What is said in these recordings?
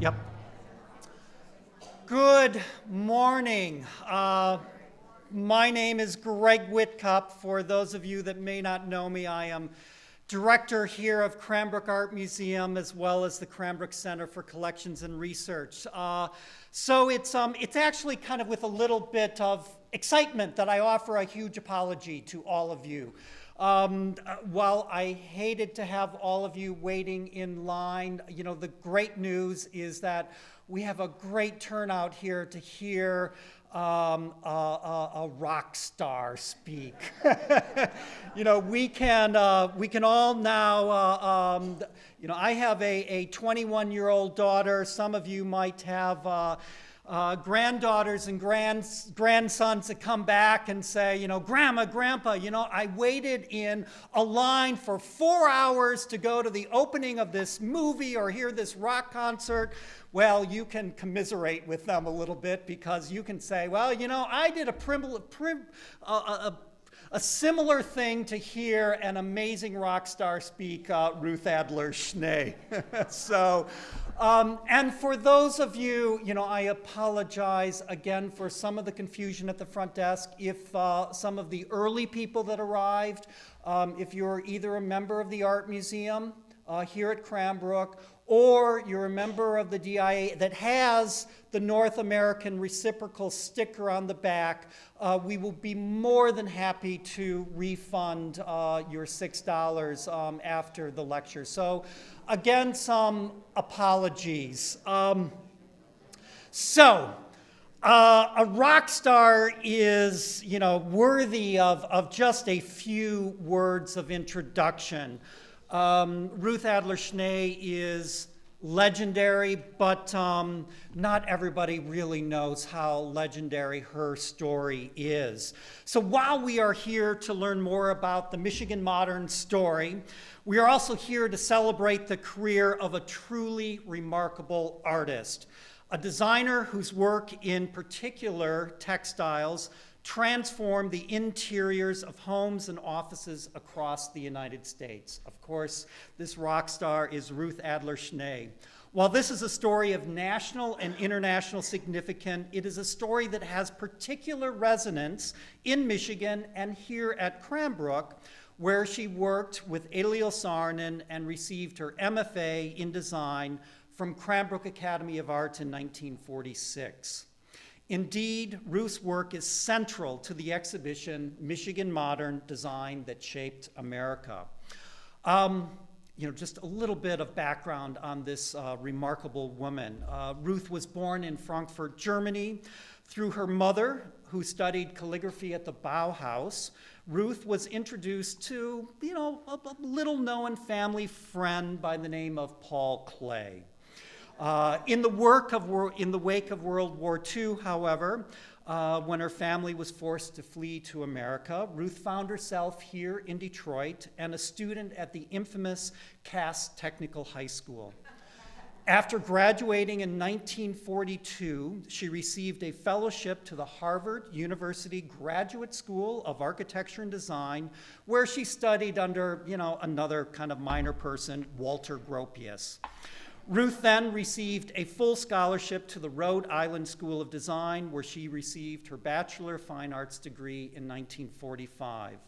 Yep. Good morning. My name is Greg Whitcup. For those of you that may not know me, I am director here of Cranbrook Art Museum as well as the Cranbrook Center for Collections and Research. So it's actually kind of with a little bit of excitement that I offer a huge apology to all of you. While I hated to have all of you waiting in line, you know, the great news is that we have a great turnout here to hear a rock star speak. You know, we can all now, you know, I have a 21-year-old daughter. Some of you might have granddaughters and grandsons that come back and say, you know, Grandma, Grandpa, you know, I waited in a line for 4 hours to go to the opening of this movie or hear this rock concert. Well, you can commiserate with them a little bit because you can say, well, you know, I did a similar thing to hear an amazing rock star speak, Ruth Adler Schnee. So, and for those of you, you know, I apologize again for some of the confusion at the front desk. If some of the early people that arrived, if you're either a member of the Art Museum here at Cranbrook, or you're a member of the DIA that has the North American reciprocal sticker on the back, we will be more than happy to refund your $6 after the lecture. So again, some apologies. A rock star is, you know, worthy of just a few words of introduction. Ruth Adler Schnee is legendary, but not everybody really knows how legendary her story is. So while we are here to learn more about the Michigan modern story, we are also here to celebrate the career of a truly remarkable artist, a designer whose work, in particular textiles, transformed the interiors of homes and offices across the United States. Of course, this rock star is Ruth Adler Schnee. While this is a story of national and international significance, it is a story that has particular resonance in Michigan and here at Cranbrook, where she worked with Elil Saarinen and received her MFA in design from Cranbrook Academy of Arts in 1946. Indeed, Ruth's work is central to the exhibition Michigan Modern Design That Shaped America. You know, just a little bit of background on this remarkable woman. Ruth was born in Frankfurt, Germany. Through her mother, who studied calligraphy at the Bauhaus, Ruth was introduced to, you know, a little-known family friend by the name of Paul Klee. In the wake of World War II, however, when her family was forced to flee to America, Ruth found herself here in Detroit and a student at the infamous Cass Technical High School. After graduating in 1942, she received a fellowship to the Harvard University Graduate School of Architecture and Design, where she studied under, you know, another kind of minor person, Walter Gropius. Ruth then received a full scholarship to the Rhode Island School of Design, where she received her Bachelor of Fine Arts degree in 1945.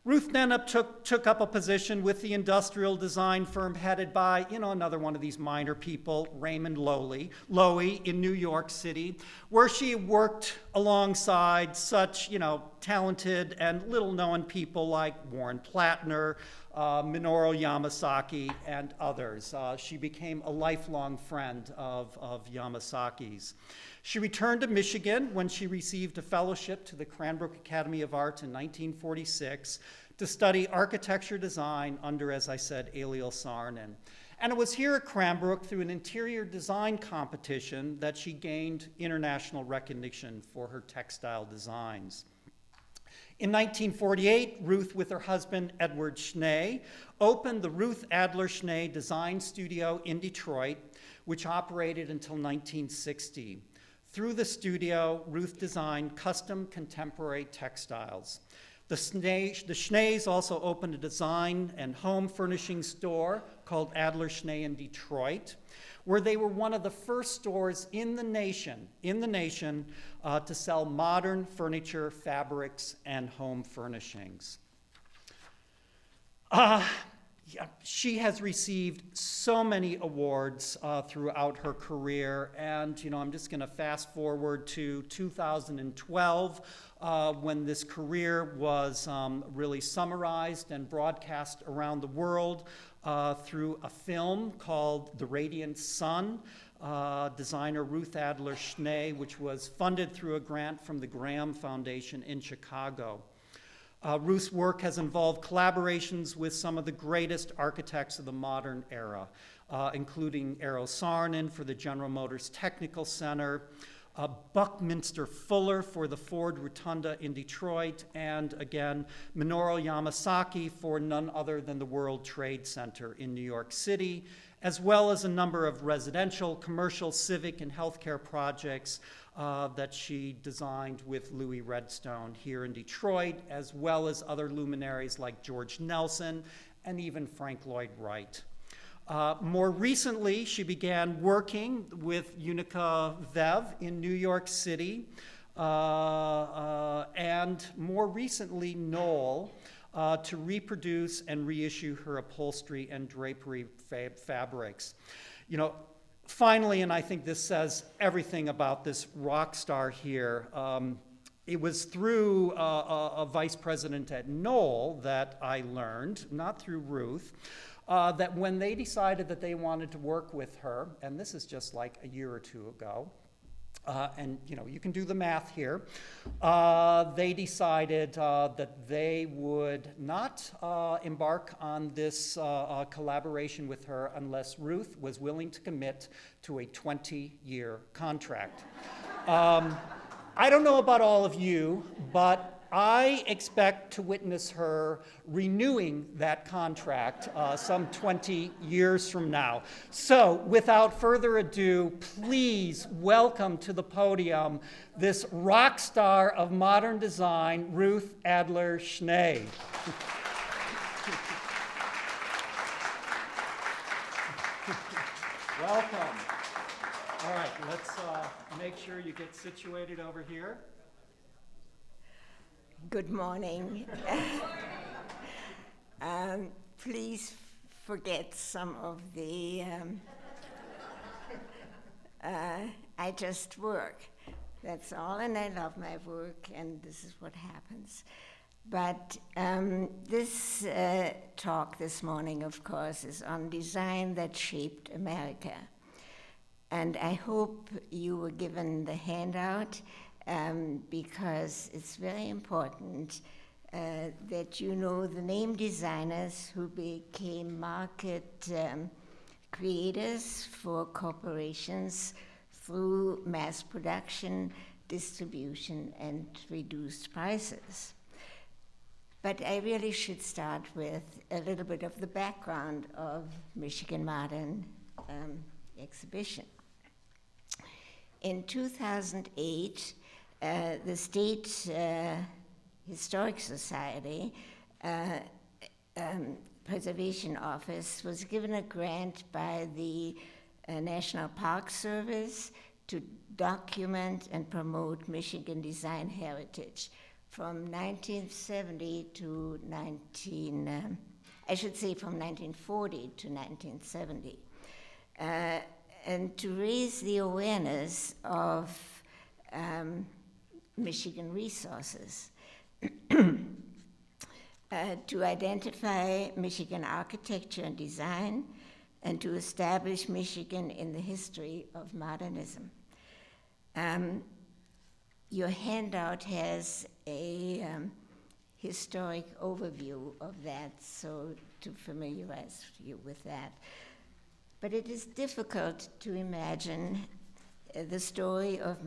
Ruth then took up a position with the industrial design firm headed by, you know, another one of these minor people, Raymond Loewy in New York City, where she worked alongside such, you know, talented and little-known people like Warren Plattner, Minoru Yamasaki, and others. She became a lifelong friend of Yamasaki's. She returned to Michigan when she received a fellowship to the Cranbrook Academy of Arts in 1946 to study architecture design under, as I said, Elil Saarinen. And it was here at Cranbrook, through an interior design competition, that she gained international recognition for her textile designs. In 1948, Ruth, with her husband, Edward Schnee, opened the Ruth Adler Schnee Design Studio in Detroit, which operated until 1960. Through the studio, Ruth designed custom contemporary textiles. The Schnees also opened a design and home furnishing store called Adler Schnee in Detroit, where they were one of the first stores in the nation, to sell modern furniture, fabrics, and home furnishings. She has received so many awards throughout her career, and I'm just going to fast forward to 2012 when this career was really summarized and broadcast around the world through a film called The Radiant Sun, designer Ruth Adler Schnee, which was funded through a grant from the Graham Foundation in Chicago. Ruth's work has involved collaborations with some of the greatest architects of the modern era, including Eero Saarinen for the General Motors Technical Center, Buckminster Fuller for the Ford Rotunda in Detroit, and again, Minoru Yamasaki for none other than the World Trade Center in New York City, as well as a number of residential, commercial, civic, and healthcare projects that she designed with Louis Redstone here in Detroit, as well as other luminaries like George Nelson and even Frank Lloyd Wright. More recently, she began working with Unica Vev in New York City, and more recently, Knoll, to reproduce and reissue her upholstery and drapery fabrics. Finally, and I think this says everything about this rock star here, it was through a vice president at Knoll that I learned, not through Ruth, that when they decided that they wanted to work with her, and this is just like a year or two ago, and you can do the math here, they decided that they would not embark on this collaboration with her unless Ruth was willing to commit to a 20-year contract. I don't know about all of you, but I expect to witness her renewing that contract some 20 years from now. So, without further ado, please welcome to the podium this rock star of modern design, Ruth Adler Schnee. Welcome. All right, let's make sure you get situated over here. Good morning. Please forget some of the, I just work. That's all, and I love my work, and this is what happens. But this talk this morning, of course, is on design that shaped America. And I hope you were given the handout because it's very important that you know the name designers who became market creators for corporations through mass production, distribution, and reduced prices. But I really should start with a little bit of the background of Michigan Modern Exhibition. In 2008, the State Historic Society Preservation Office was given a grant by the National Park Service to document and promote Michigan design heritage from 1970 to from 1940 to 1970. And to raise the awareness of Michigan resources, to identify Michigan architecture and design, and to establish Michigan in the history of modernism. Your handout has a historic overview of that, so to familiarize you with that. But it is difficult to imagine the story of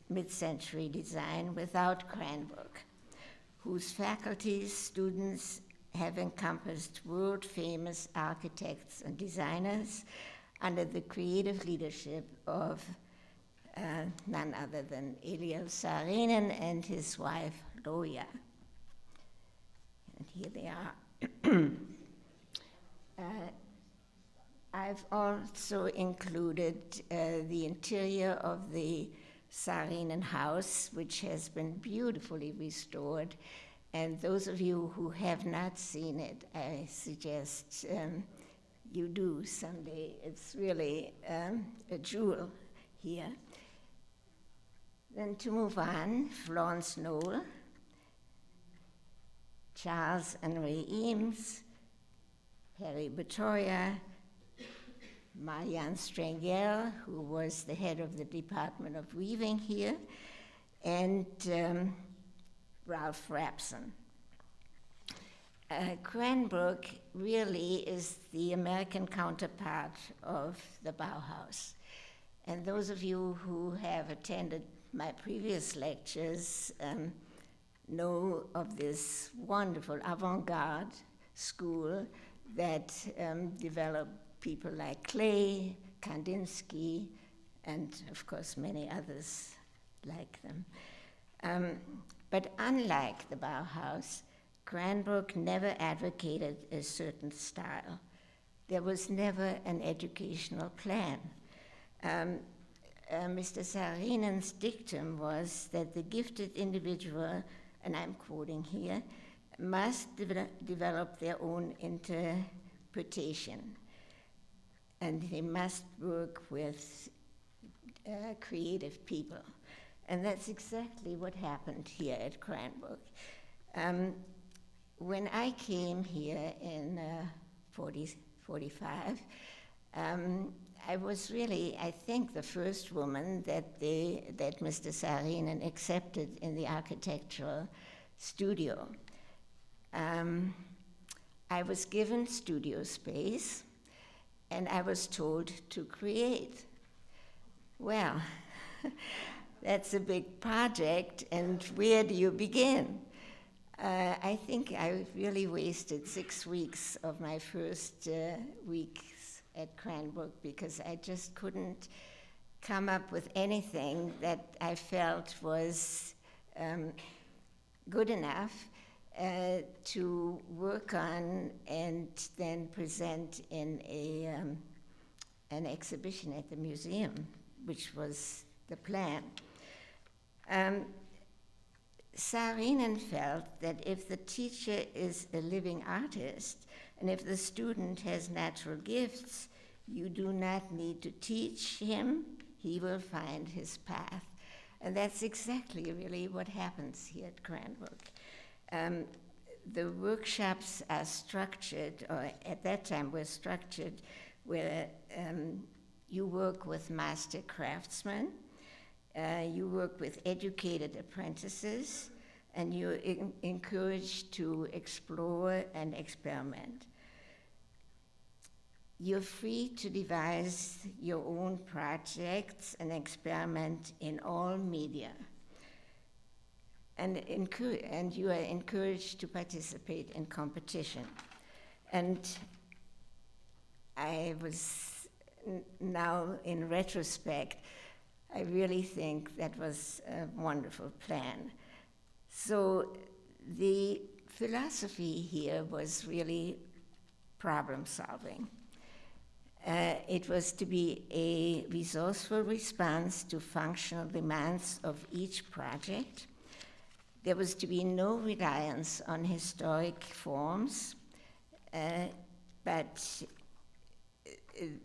mid-century design without Cranbrook, whose faculties, students have encompassed world-famous architects and designers under the creative leadership of none other than Gustav Saarinen and his wife, Loya. And here they are. I I've also included the interior of the Saline House, which has been beautifully restored. And those of you who have not seen it, I suggest you do someday. It's really a jewel here. Then to move on, Florence Knoll, Charles and Ray Eames, Perry Batoya, Marianne Strangel, who was the head of the Department of Weaving here, and Ralph Rapson. Cranbrook really is the American counterpart of the Bauhaus. And those of you who have attended my previous lectures know of this wonderful avant-garde school that developed people like Klee, Kandinsky, and of course many others like them. But unlike the Bauhaus, Cranbrook never advocated a certain style. There was never an educational plan. Mr. Saarinen's dictum was that the gifted individual, and I'm quoting here, must develop their own interpretation, and they must work with creative people. And that's exactly what happened here at Cranbrook. When I came here in 45, I was really, I think, the first woman that Mr. Saarinen accepted in the architectural studio. I was given studio space, and I was told to create. Well, that's a big project, and where do you begin? I think I really wasted 6 weeks of my first weeks at Cranbrook because I just couldn't come up with anything that I felt was good enough to work on and then present in an exhibition at the museum, which was the plan. Saarinen felt that if the teacher is a living artist, and if the student has natural gifts, you do not need to teach him, he will find his path. And that's exactly really what happens here at Cranbrook. The workshops are structured, or at that time were structured, where you work with master craftsmen, you work with educated apprentices, and you're encouraged to explore and experiment. You're free to devise your own projects and experiment in all media. And you are encouraged to participate in competition. And I was, now in retrospect, I really think that was a wonderful plan. So the philosophy here was really problem solving. It was to be a resourceful response to functional demands of each project. There was to be no reliance on historic forms, but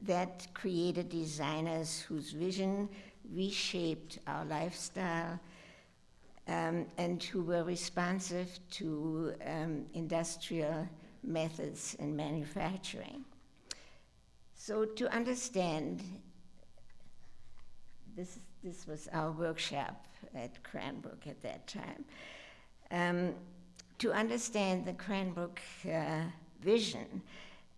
that created designers whose vision reshaped our lifestyle and who were responsive to industrial methods in manufacturing. So to understand, this was our workshop at Cranbrook at that time. To understand the Cranbrook vision,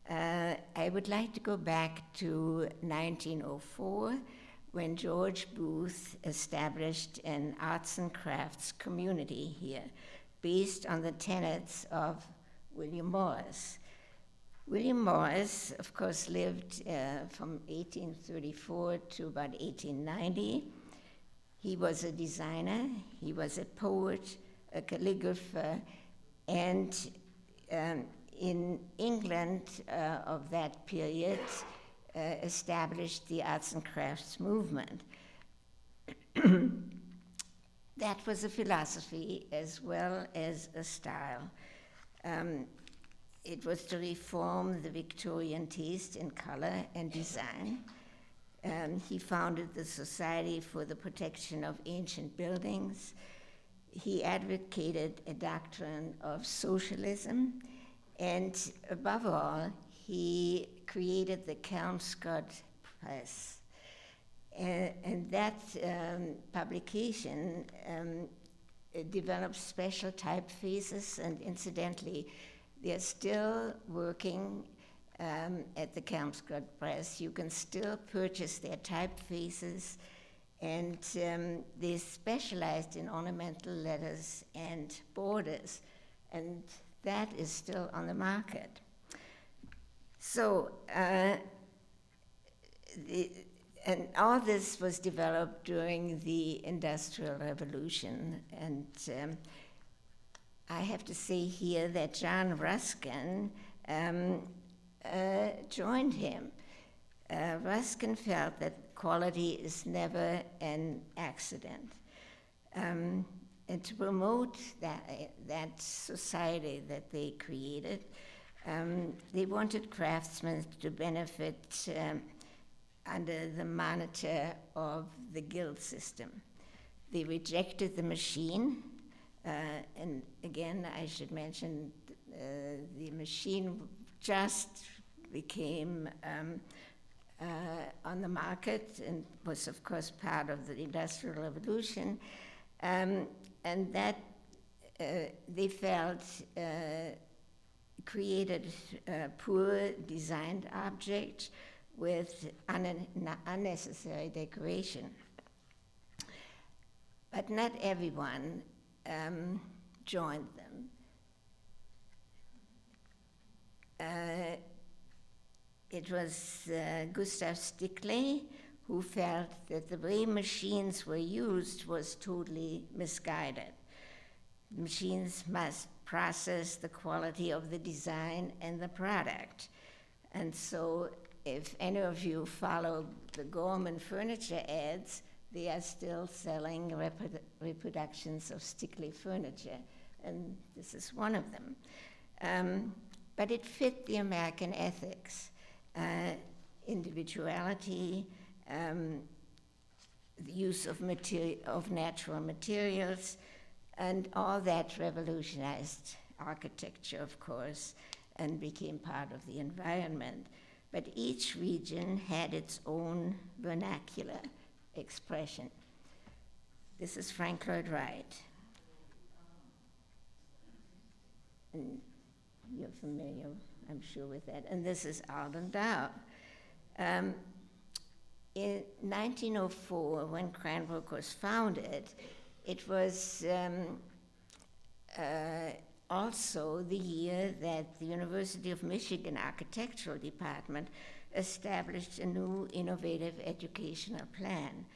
I would like to go back to 1904, when George Booth established an arts and crafts community here, based on the tenets of William Morris. William Morris, of course, lived from 1834 to about 1890. He was a designer, he was a poet, a calligrapher, and in England of that period, established the arts and crafts movement. That was a philosophy as well as a style. It was to reform the Victorian taste in color and design. He founded the Society for the Protection of Ancient Buildings. He advocated a doctrine of socialism, and above all, he created the Cranbrook Press. And that publication developed special typefaces, and incidentally, they're still working at the Cranbrook Press. You can still purchase their typefaces, and they specialized in ornamental letters and borders, and that is still on the market. So, and all this was developed during the Industrial Revolution, and I have to say here that John Ruskin joined him. Ruskin felt that quality is never an accident. And to promote that society that they created, they wanted craftsmen to benefit under the monitor of the guild system. They rejected the machine, and again, I should mention the machine just became on the market and was, of course, part of the Industrial Revolution, and that they felt created poor designed objects with unnecessary decoration. But not everyone joined them. It was Gustav Stickley who felt that the way machines were used was totally misguided. Machines must process the quality of the design and the product. And so if any of you follow the Gorman furniture ads, they are still selling reproductions of Stickley furniture, and this is one of them. But it fit the American ethics, individuality, the use of natural materials, and all that revolutionized architecture, of course, and became part of the environment. But each region had its own vernacular expression. This is Frank Lloyd Wright. And you're familiar, I'm sure, with that. And this is Alden Dow. In 1904, when Cranbrook was founded, it was also the year that the University of Michigan Architectural Department established a new innovative educational plan.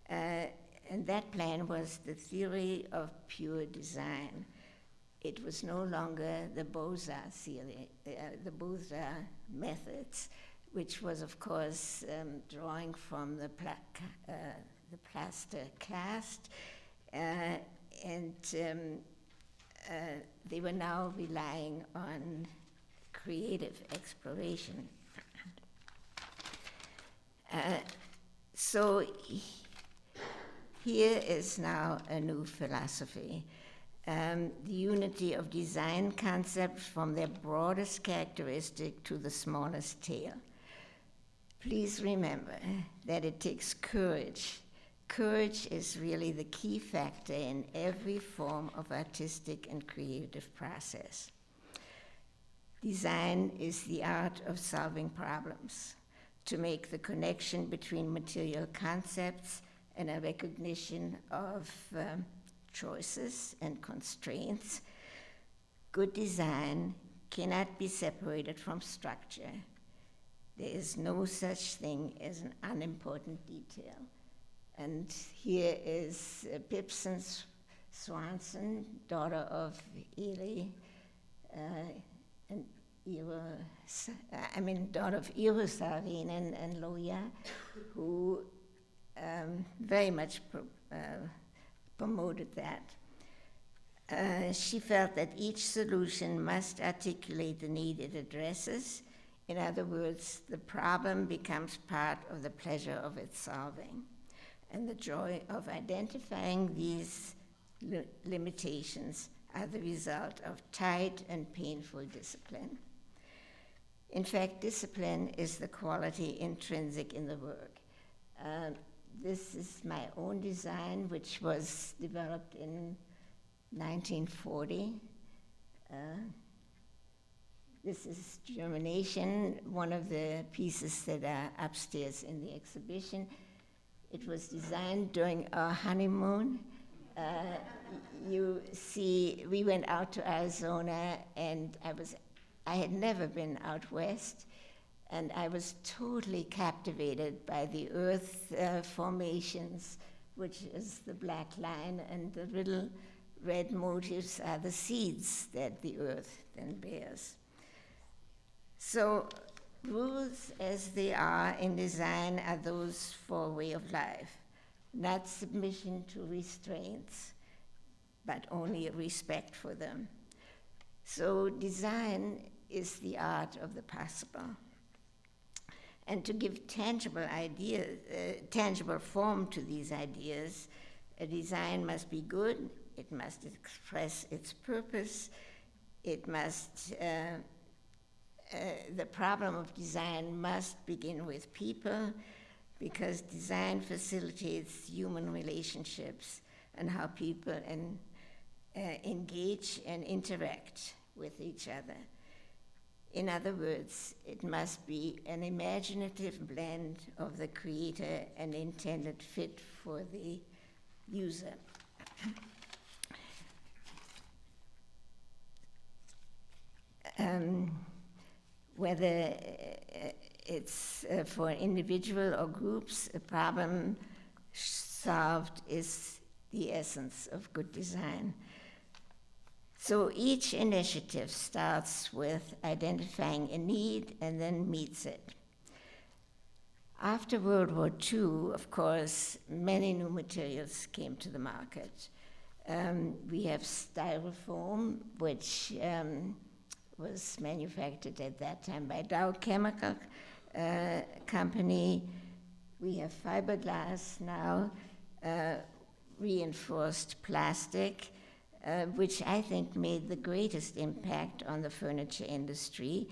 And that plan was the theory of pure design. It was no longer the Beaux-Arts theory, the Beaux-Arts methods, which was, of course, drawing from the plaster cast, and they were now relying on creative exploration. So here is now a new philosophy. The unity of design concepts from their broadest characteristic to the smallest detail. Please remember that it takes courage. Courage is really the key factor in every form of artistic and creative process. Design is the art of solving problems, to make the connection between material concepts and a recognition of choices and constraints. Good design cannot be separated from structure. There is no such thing as an unimportant detail. And here is Pipson Swanson, daughter of Ely, and daughter of Saline and Loya, who very much promoted that. She felt that each solution must articulate the need it addresses. In other words, the problem becomes part of the pleasure of its solving, and the joy of identifying these limitations are the result of tight and painful discipline. In fact, discipline is the quality intrinsic in the work. This is my own design, which was developed in 1940. This is germination, one of the pieces that are upstairs in the exhibition. It was designed during our honeymoon. You see, we went out to Arizona, and I had never been out west, and I was totally captivated by the earth formations, which is the black line, and the little red motifs are the seeds that the earth then bears. So rules as they are in design are those for a way of life, not submission to restraints, but only a respect for them. So design is the art of the possible. And to give tangible form to these ideas, a design must be good, it must express its purpose, it must, the problem of design must begin with people, because design facilitates human relationships and how people engage and interact with each other. In other words, it must be an imaginative blend of the creator and intended fit for the user. Whether it's for individual or groups, a problem solved is the essence of good design. So each initiative starts with identifying a need and then meets it. After World War II, of course, many new materials came to the market. We have styrofoam, which was manufactured at that time by Dow Chemical Company. We have fiberglass now, reinforced plastic, which I think made the greatest impact on the furniture industry,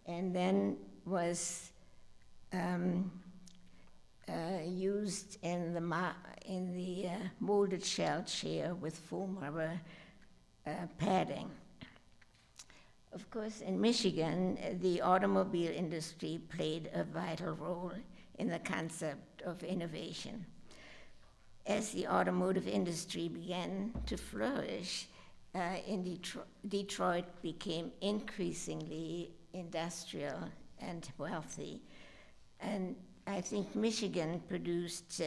and then was used in the molded shell chair with foam rubber padding. Of course, in Michigan, the automobile industry played a vital role in the concept of innovation. As the automotive industry began to flourish, Detroit became increasingly industrial and wealthy. And I think Michigan produced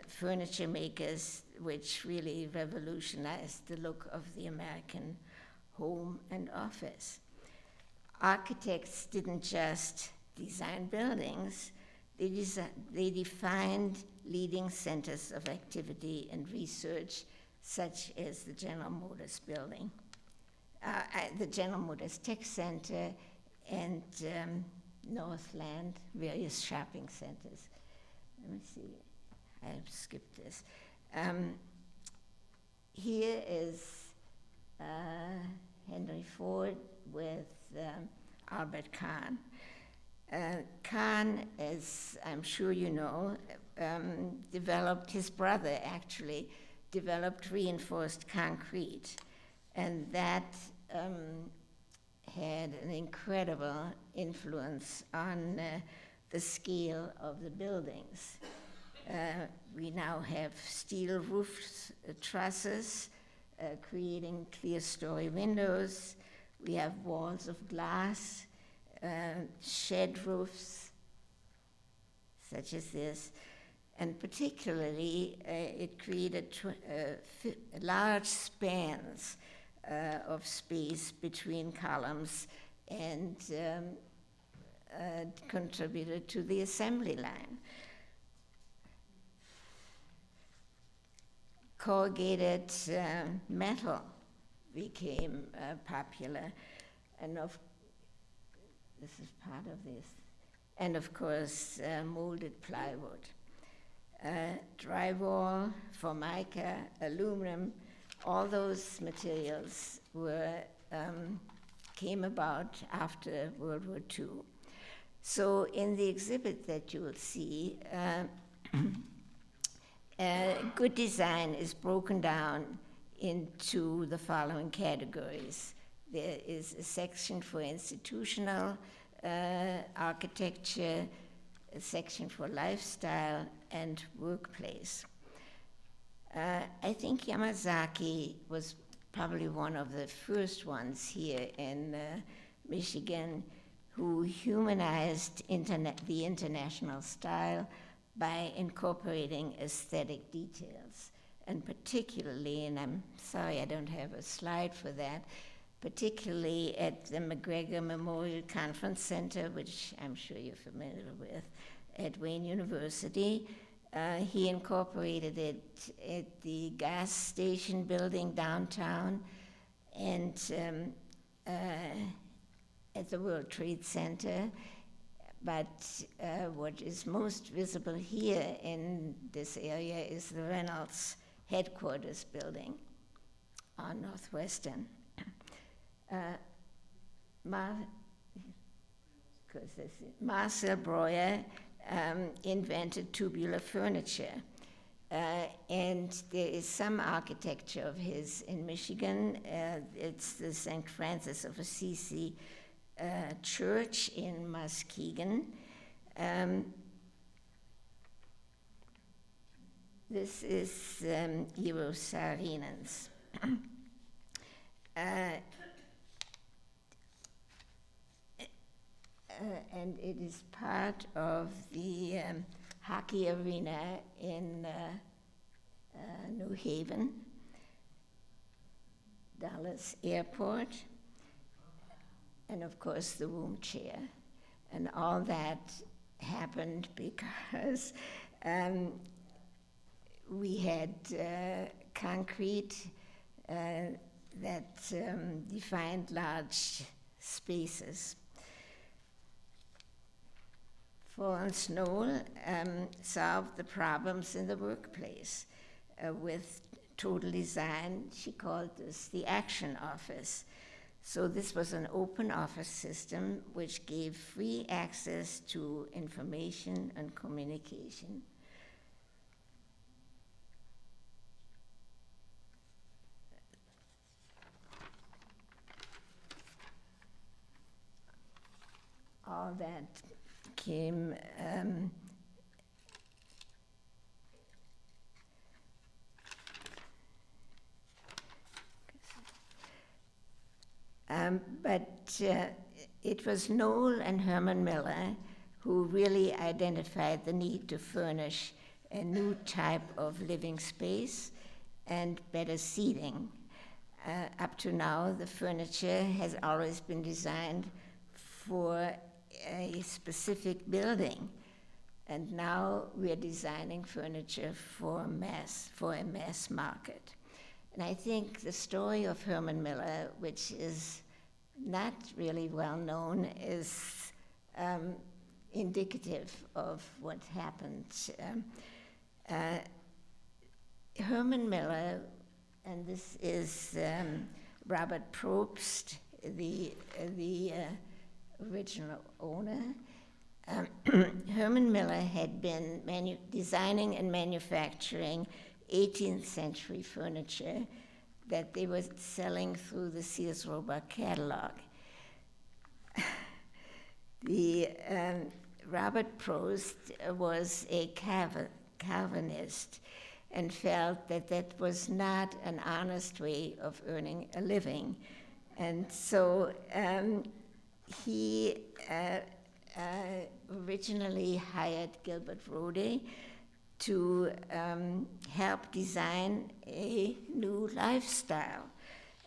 furniture makers which really revolutionized the look of the American home and office. Architects didn't just design buildings, they defined leading centers of activity and research, such as the General Motors building, the General Motors Tech Center, and Northland, various shopping centers. Let me see, I've skipped this. Here is Henry Ford with Albert Kahn. Kahn, as I'm sure you know, his brother actually developed reinforced concrete, and that had an incredible influence on the scale of the buildings. We now have steel roof trusses creating clear-story windows. We have walls of glass, shed roofs, such as this, and particularly it created large spans of space between columns and contributed to the assembly line. Corrugated metal became popular, and this is part of this, and of course molded plywood. Drywall, formica, aluminum, all those materials came about after World War II. So in the exhibit that you will see, good design is broken down into the following categories. There is a section for institutional architecture, a section for lifestyle, and workplace. I think Yamazaki was probably one of the first ones here in Michigan who humanized the international style by incorporating aesthetic details. And particularly, and I'm sorry I don't have a slide for that, particularly at the McGregor Memorial Conference Center, which I'm sure you're familiar with, at Wayne University. He incorporated it at the gas station building downtown and at the World Trade Center. But what is most visible here in this area is the Reynolds headquarters building on Northwestern. Marcel Breuer invented tubular furniture. And there is some architecture of his in Michigan. It's the St. Francis of Assisi church in Muskegon. This is Eero Saarinen's. And it is part of the hockey arena in New Haven, Dallas Airport, and of course the womb chair. And all that happened because we had concrete that defined large spaces. Florence Knoll solved the problems in the workplace with total design. She called this the action office. So this was an open office system which gave free access to information and communication. All that came but it was Knoll and Herman Miller who really identified the need to furnish a new type of living space and better seating. Up to now, the furniture has always been designed for a specific building, and now we're designing furniture for a mass market. And I think the story of Herman Miller, which is not really well known, is indicative of what happened. Herman Miller, and this is Robert Probst, the original owner. Herman Miller had been designing and manufacturing 18th century furniture that they were selling through the Sears Roebuck catalog. Robert Probst was a Calvinist and felt that that was not an honest way of earning a living. And so he originally hired Gilbert Rode to help design a new lifestyle.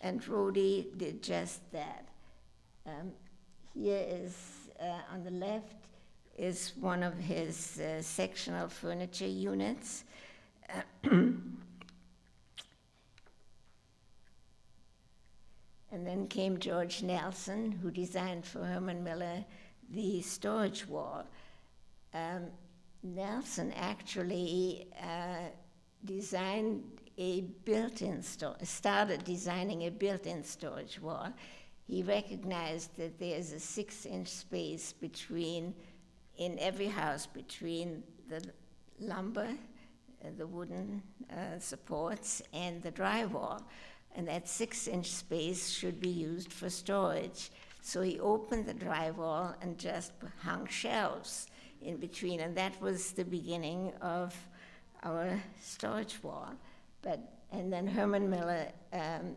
And Rode did just that. here is, on the left, is one of his sectional furniture units. And then came George Nelson, who designed for Herman Miller the storage wall. Nelson actually started designing a built-in storage wall. He recognized that there's a 6-inch space in every house between the lumber, the wooden supports, and the drywall. And that 6-inch space should be used for storage. So he opened the drywall and just hung shelves in between, and that was the beginning of our storage wall. And then Herman Miller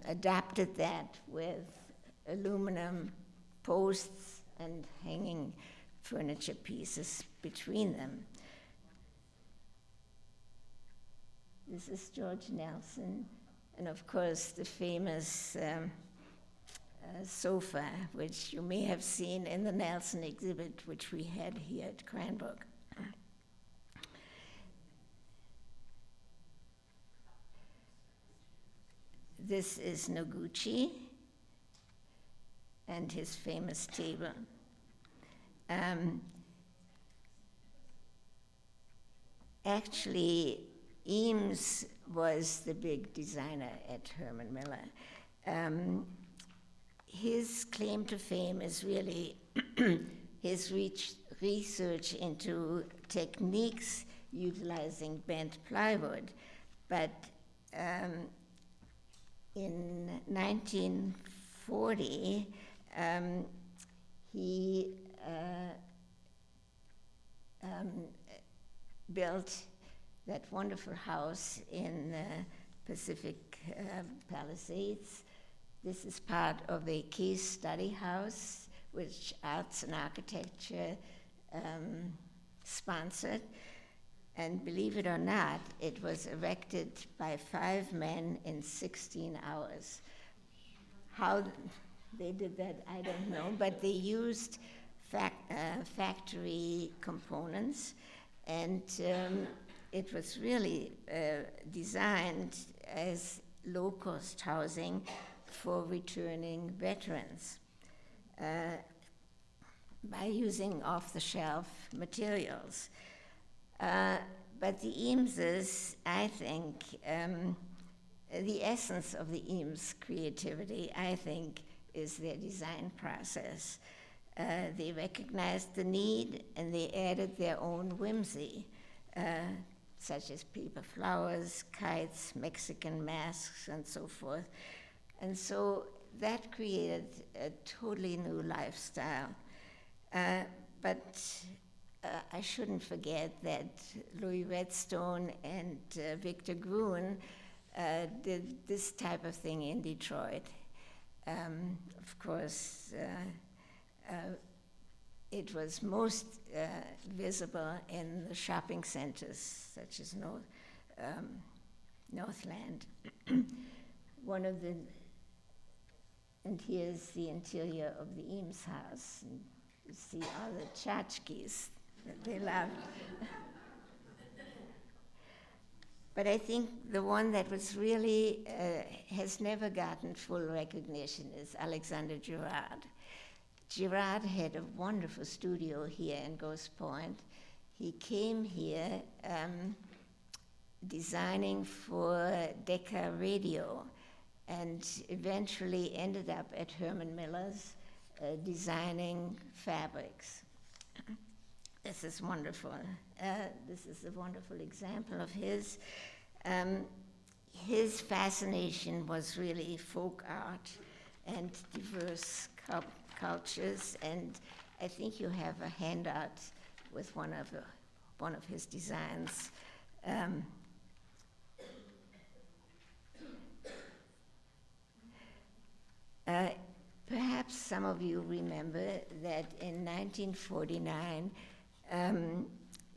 adapted that with aluminum posts and hanging furniture pieces between them. This is George Nelson, and of course the famous sofa, which you may have seen in the Nelson exhibit, which we had here at Cranbrook. This is Noguchi and his famous table. Actually, Eames was the big designer at Herman Miller. His claim to fame is really his research into techniques utilizing bent plywood. But in 1940, he built that wonderful house in Pacific Palisades. This is part of a case study house, which Arts and Architecture sponsored. And believe it or not, it was erected by 5 men in 16 hours. How they did that, I don't know, but they used factory components, and it was really designed as low-cost housing for returning veterans by using off-the-shelf materials. But the Eameses, I think, the essence of the Eames creativity, I think, is their design process. They recognized the need and they added their own whimsy, such as paper flowers, kites, Mexican masks, and so forth. And so that created a totally new lifestyle. But I shouldn't forget that Louis Redstone and Victor Gruen did this type of thing in Detroit. Of course, it was most visible in the shopping centers, such as Northland. And here's the interior of the Eames house. And you see all the tchotchkes that they loved. But I think the one that was really, has never gotten full recognition is Alexander Girard. Girard had a wonderful studio here in Grosse Pointe. He came here designing for Decca Radio, and eventually ended up at Herman Miller's designing fabrics. This is wonderful. This is a wonderful example of his. His fascination was really folk art and diverse cultures, and I think you have a handout with one of his designs. Perhaps some of you remember that in 1949,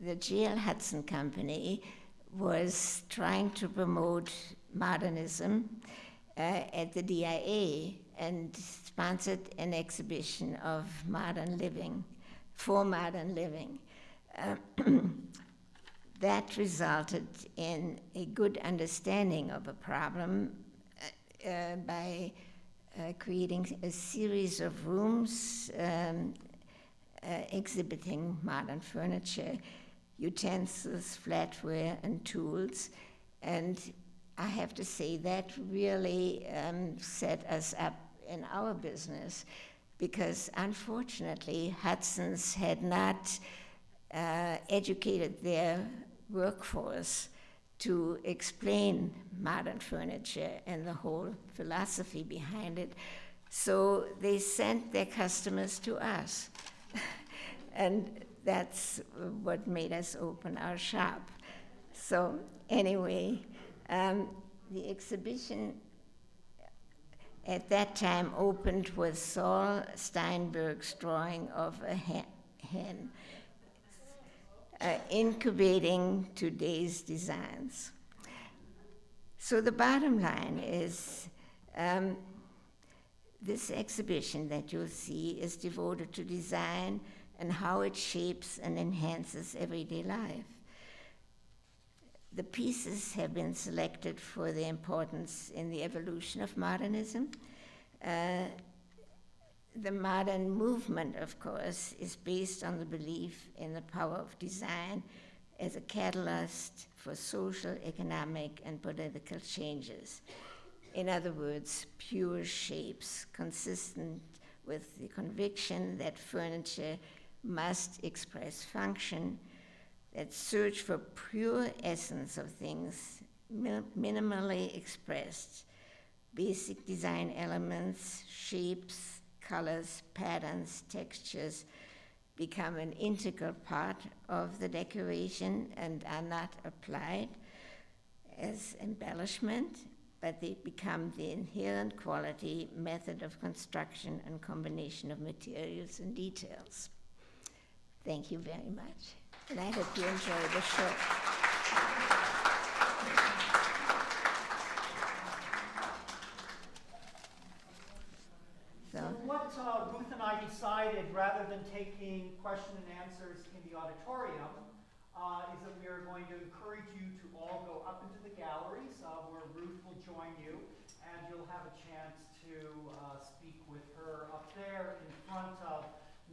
the J.L. Hudson Company was trying to promote modernism at the DIA, and sponsored an exhibition of modern living, for modern living. That resulted in a good understanding of a problem by creating a series of rooms exhibiting modern furniture, utensils, flatware, and tools. And I have to say that really set us up in our business, because unfortunately Hudson's had not educated their workforce to explain modern furniture and the whole philosophy behind it. So they sent their customers to us. And that's what made us open our shop. So anyway, the exhibition at that time opened with Saul Steinberg's drawing of a hen, incubating today's designs. So the bottom line is this exhibition that you'll see is devoted to design and how it shapes and enhances everyday life. The pieces have been selected for their importance in the evolution of modernism. The modern movement, of course, is based on the belief in the power of design as a catalyst for social, economic, and political changes. In other words, pure shapes consistent with the conviction that furniture must express function, that search for pure essence of things, minimally expressed, basic design elements, shapes, colors, patterns, textures become an integral part of the decoration and are not applied as embellishment, but they become the inherent quality, method of construction, and combination of materials and details. Thank you very much, and I hope you enjoy the show. So what Ruth and I decided, rather than taking question and answers in the auditorium, is that we are going to encourage you to all go up into the galleries where Ruth will join you, and you'll have a chance to speak with her up there in front of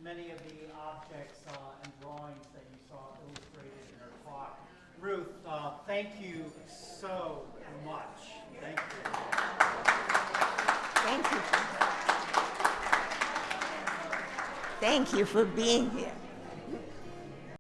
many of the objects and drawings that you saw illustrated in her talk. Ruth, thank you so much. Thank you. thank you for being here.